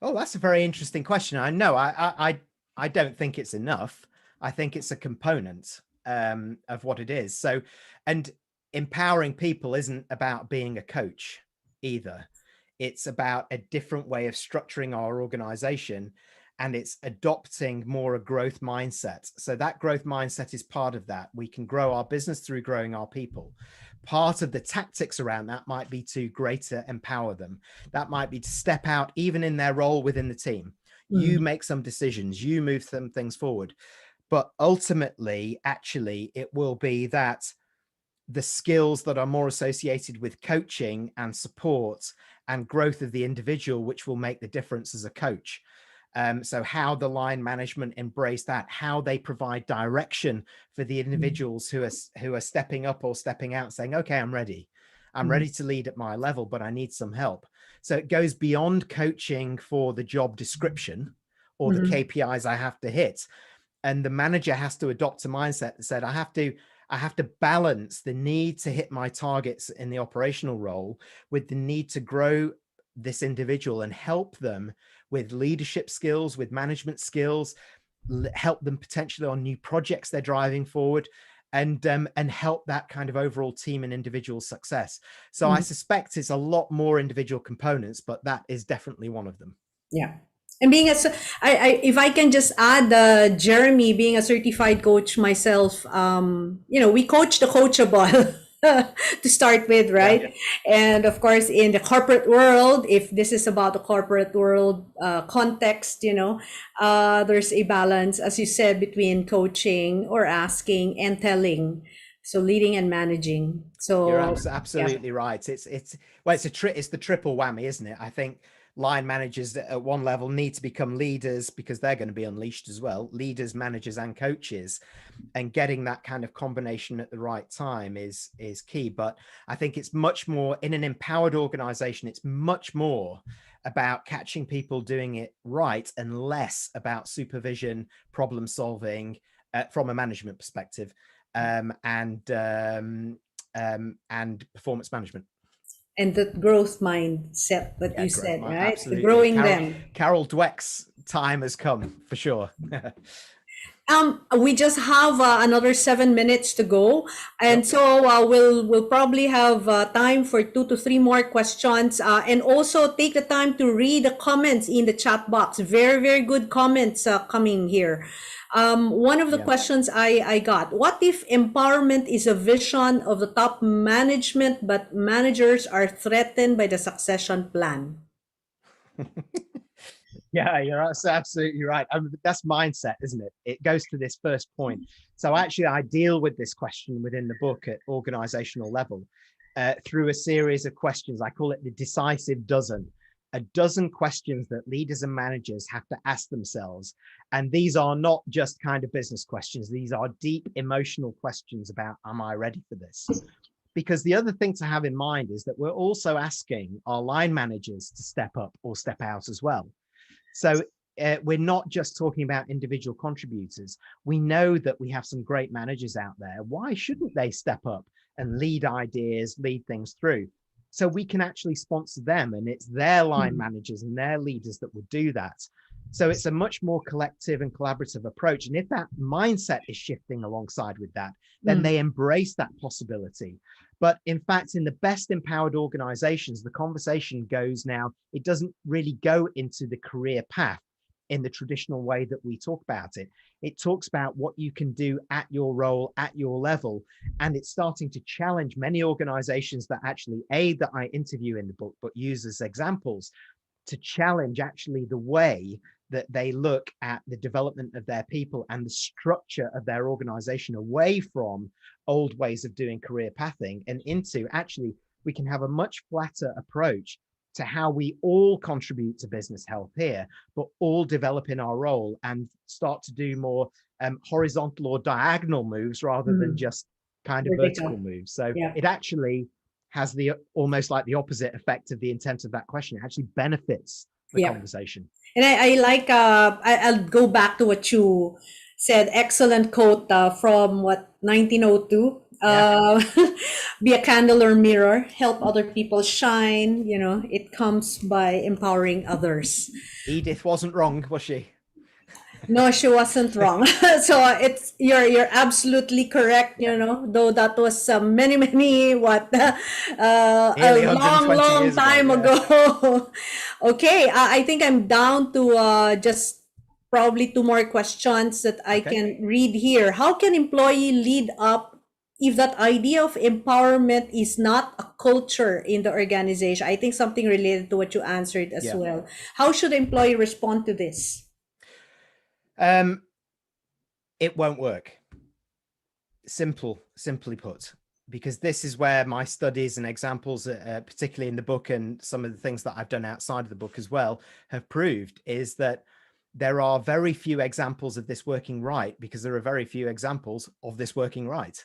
Oh, that's a very interesting question. I know I don't think it's enough. I think it's a component of what it is. So, and empowering people isn't about being a coach either. It's about a different way of structuring our organization, and it's adopting more a growth mindset. So that growth mindset is part of that. We can grow our business through growing our people. Part of the tactics around that might be to greater empower them. That might be to step out even in their role within the team. You make some decisions, you move some things forward. But ultimately, actually, it will be that the skills that are more associated with coaching and support and growth of the individual, which will make the difference as a coach. So how the line management embrace that, how they provide direction for the individuals who are stepping up or stepping out, saying, okay, I'm ready to lead at my level, but I need some help. So it goes beyond coaching for the job description or the KPIs I have to hit. And the manager has to adopt a mindset that said, I have to balance the need to hit my targets in the operational role with the need to grow this individual and help them with leadership skills, with management skills, help them potentially on new projects they're driving forward, and help that kind of overall team and individual success. So I suspect it's a lot more individual components, but that is definitely one of them. Yeah. And being if I can just add, Jeremy, being a certified coach myself, we coach the coachable to start with, right? Yeah. And of course, in the corporate world, if this is about the corporate world context, there's a balance, as you said, between coaching or asking and telling. So leading and managing. So you're absolutely right. It's the triple whammy, isn't it? I think line managers at one level need to become leaders because they're going to be unleashed as well. Leaders, managers, and coaches, and getting that kind of combination at the right time is key. But I think it's much more in an empowered organization. It's much more about catching people doing it right and less about supervision, problem solving from a management perspective, and performance management. And the growth mindset that you said, right? Absolutely. Growing them. Carol Dweck's time has come for sure. We just have another 7 minutes to go, and so we'll probably have time for 2 to 3 more questions, and also take the time to read the comments in the chat box. Very, very good comments coming here. One of the questions I got: what if empowerment is a vision of the top management, but managers are threatened by the succession plan? Yeah, you're absolutely right. That's mindset, isn't it? It goes to this first point. So actually, I deal with this question within the book at organizational level through a series of questions. I call it the decisive dozen. A dozen questions that leaders and managers have to ask themselves. And these are not just kind of business questions. These are deep emotional questions about, am I ready for this? Because the other thing to have in mind is that we're also asking our line managers to step up or step out as well. So we're not just talking about individual contributors. We know that we have some great managers out there. Why shouldn't they step up and lead ideas, lead things through? So we can actually sponsor them, and it's their line managers and their leaders that would do that. So it's a much more collective and collaborative approach. And if that mindset is shifting alongside with that, then they embrace that possibility. But in fact, in the best empowered organizations, the conversation goes now, it doesn't really go into the career path in the traditional way that we talk about it. It talks about what you can do at your role, at your level. And it's starting to challenge many organizations that actually, that I interview in the book, but use as examples to challenge actually the way that they look at the development of their people and the structure of their organization away from old ways of doing career pathing and into actually, we can have a much flatter approach to how we all contribute to business health here, but all develop in our role and start to do more horizontal or diagonal moves rather than just kind of vertical moves. So it actually has the almost like the opposite effect of the intent of that question. It actually benefits the conversation. And I like, I'll go back to what you said. Excellent quote from 1902. Be a candle or mirror, help other people shine. It comes by empowering others. Edith wasn't wrong, was she? No, she wasn't wrong. So you're absolutely correct. Though that was many a long time ago. Okay, I think I'm down to just probably 2 more questions that I can read here. How can employee lead up if that idea of empowerment is not a culture in the organization? I think something related to what you answered as well. How should employee respond to this? It won't work. Simply put, because this is where my studies and examples, particularly in the book and some of the things that I've done outside of the book as well, have proved, is that there are very few examples of this working right, because there are very few examples of this working right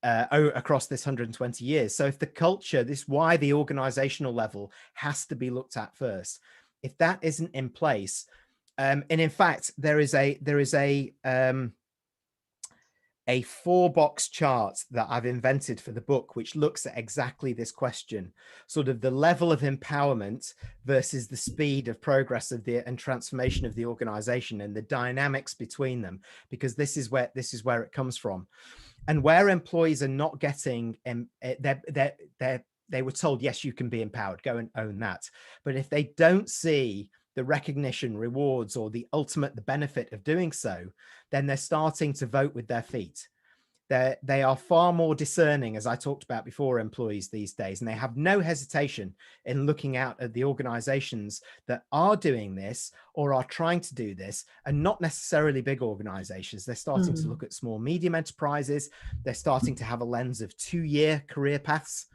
across this 120 years. So if the culture, this is why the organizational level has to be looked at first. If that isn't in place, and in fact, there is a 4-box chart that I've invented for the book, which looks at exactly this question, sort of the level of empowerment versus the speed of progress of and transformation of the organization, and the dynamics between them, because this is where it comes from. And where employees are not getting, they were told, yes, you can be empowered, go and own that. But if they don't see the recognition, rewards, or the benefit of doing so, then they're starting to vote with their feet. They are far more discerning, as I talked about before, employees these days, and they have no hesitation in looking out at the organizations that are doing this or are trying to do this, and not necessarily big organizations. They're starting to look at small, medium enterprises. They're starting to have a lens of 2-year career paths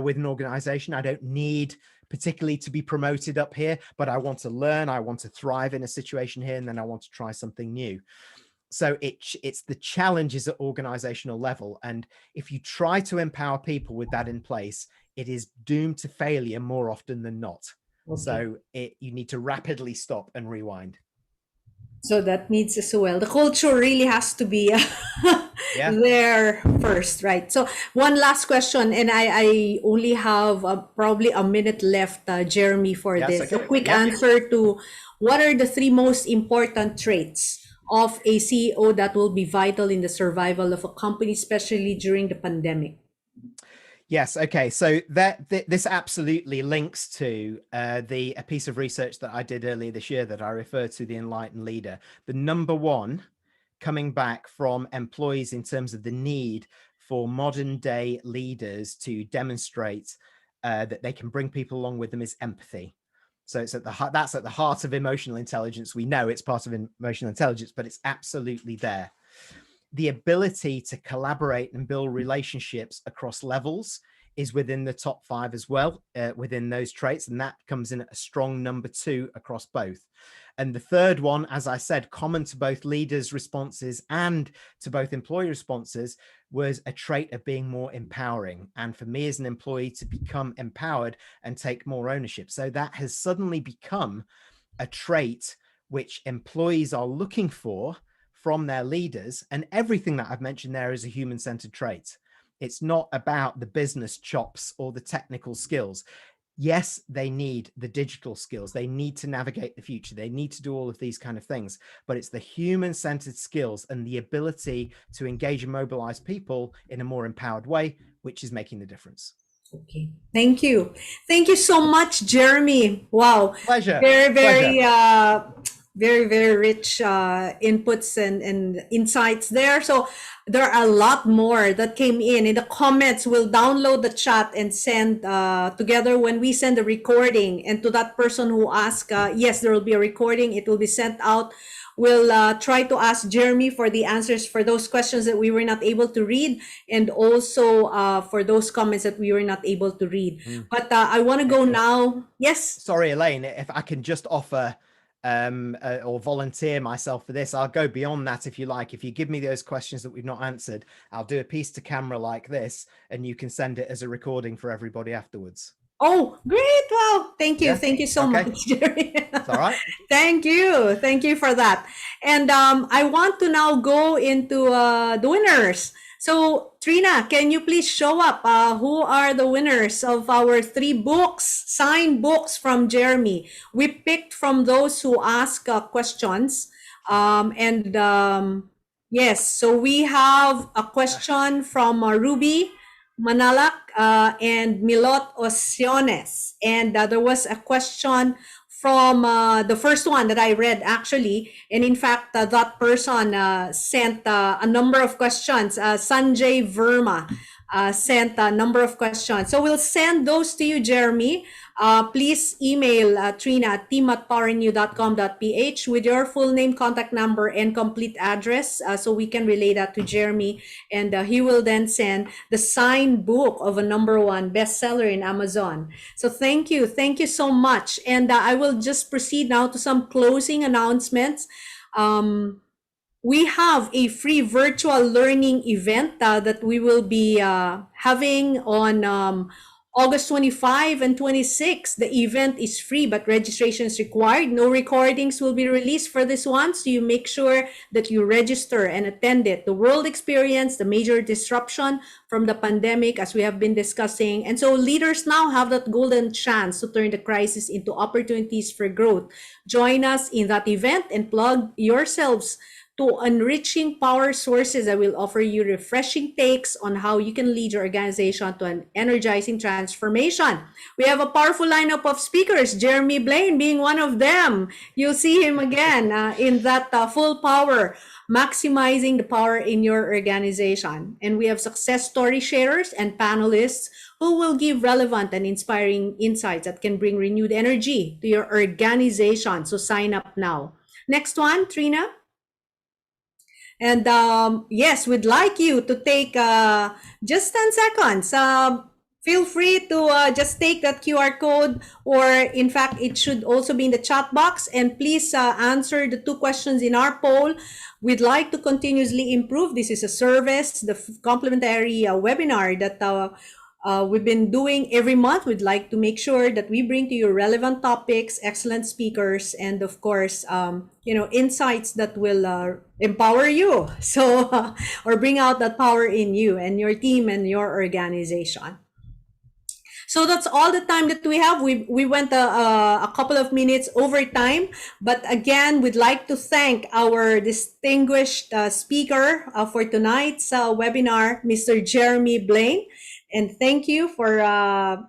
with an organization. I don't need particularly to be promoted up here, but I want to learn, I want to thrive in a situation here, and then I want to try something new. So it's the challenges at organizational level. And if you try to empower people with that in place, it is doomed to failure more often than not. Okay. So you need to rapidly stop and rewind. So that means as well, the culture really has to be there first, right? So one last question, and I only have probably a minute left, Jeremy, for this. Okay. A quick answer to what are the 3 most important traits of a CEO that will be vital in the survival of a company, especially during the pandemic? Yes. Okay. So this absolutely links to a piece of research that I did earlier this year that I referred to, the Enlightened Leader. The number one coming back from employees in terms of the need for modern day leaders to demonstrate that they can bring people along with them is empathy. So it's that's at the heart of emotional intelligence. We know it's part of emotional intelligence, but it's absolutely there. The ability to collaborate and build relationships across levels is within the top 5 as well, within those traits. And that comes in at a strong number 2 across both. And the third one, as I said, common to both leaders' responses and to both employee responses, was a trait of being more empowering. And for me as an employee to become empowered and take more ownership. So that has suddenly become a trait which employees are looking for from their leaders. And everything that I've mentioned there is a human-centered trait. It's not about the business chops or the technical skills. Yes, they need the digital skills. They need to navigate the future. They need to do all of these kind of things, but it's the human-centered skills and the ability to engage and mobilize people in a more empowered way, which is making the difference. Okay. Thank you. Thank you so much, Jeremy. Wow. Pleasure. Very, very, Pleasure. Very, very rich inputs and insights there. So there are a lot more that came in the comments. We'll download the chat and send together when we send the recording. And to that person who asked, yes, there will be a recording. It will be sent out. We'll try to ask Jeremy for the answers for those questions that we were not able to read, and also for those comments that we were not able to read. But I want to go now. Yes. Sorry, Elaine, if I can just offer or volunteer myself for this. I'll go beyond that if you like. If you give me those questions that we've not answered, I'll do a piece to camera like this, and you can send it as a recording for everybody afterwards. Oh, great. Wow. Thank you. Yeah. Thank you so much, Jerry. It's all right. Thank you. Thank you for that. And I want to now go into the winners. So, Trina, can you please show up who are the winners of our 3 books, signed books from Jeremy? We picked from those who ask questions. Yes, so we have a question from Ruby Manalak and Milot Osiones. And there was a question from the first one that I read, actually. And in fact, that person sent a number of questions. Sanjay Verma sent a number of questions. So we'll send those to you, Jeremy. Please email Trina at team@powerrenew.com.ph with your full name, contact number, and complete address so we can relay that to Jeremy. And he will then send the signed book of a #1 bestseller in Amazon. So thank you. Thank you so much. And I will just proceed now to some closing announcements. We have a free virtual learning event that we will be having on August 25 and 26. The event is free, but registration is required. No recordings will be released for this one, so you make sure that you register and attend it. The world experienced the major disruption from the pandemic, as we have been discussing. And so leaders now have that golden chance to turn the crisis into opportunities for growth. Join us in that event and plug yourselves to enriching power sources that will offer you refreshing takes on how you can lead your organization to an energizing transformation. We have a powerful lineup of speakers, Jeremy Blaine being one of them. You'll see him again in that full power, maximizing the power in your organization. And we have success story sharers and panelists who will give relevant and inspiring insights that can bring renewed energy to your organization. So sign up now. Next one, Trina. And yes, we'd like you to take just 10 seconds. Feel free to just take that QR code, or in fact, it should also be in the chat box. And please answer the 2 questions in our poll. We'd like to continuously improve. This is a service, the complimentary webinar that we've been doing every month. We'd like to make sure that we bring to you relevant topics, excellent speakers, and of course, insights that will empower you. So, or bring out that power in you and your team and your organization. So that's all the time that we have. We went a couple of minutes over time, but again, we'd like to thank our distinguished speaker for tonight's webinar, Mr. Jeremy Blaine. And thank you for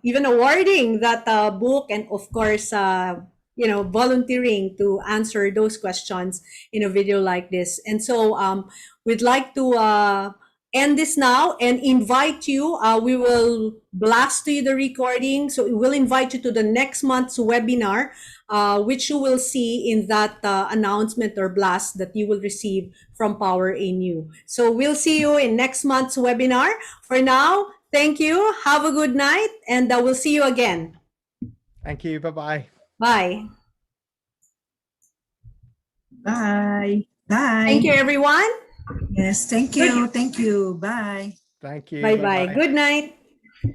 even awarding that book, and of course, volunteering to answer those questions in a video like this. And so we'd like to end this now and invite you. We will blast to you the recording. So we will invite you to the next month's webinar, which you will see in that announcement or blast that you will receive from Power in You. So we'll see you in next month's webinar. For now, thank you. Have a good night, and we'll see you again. Thank you. Bye-bye. Bye. Bye. Bye. Thank you, everyone. Yes, thank you. Thank you. Bye. Thank you. Bye-bye. Good night.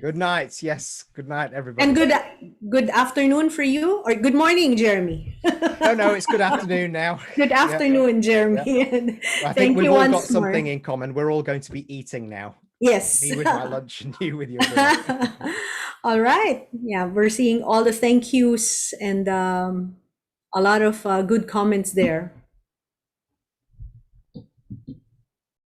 Good night. Yes. Good night, everybody. And good afternoon for you, or good morning, Jeremy. No, it's good afternoon now. Good afternoon, Jeremy. Yeah. I think we've all got something in common. We're all going to be eating now. Yes. Me with my lunch and you with your dinner. All right. Yeah, we're seeing all the thank yous and a lot of good comments there.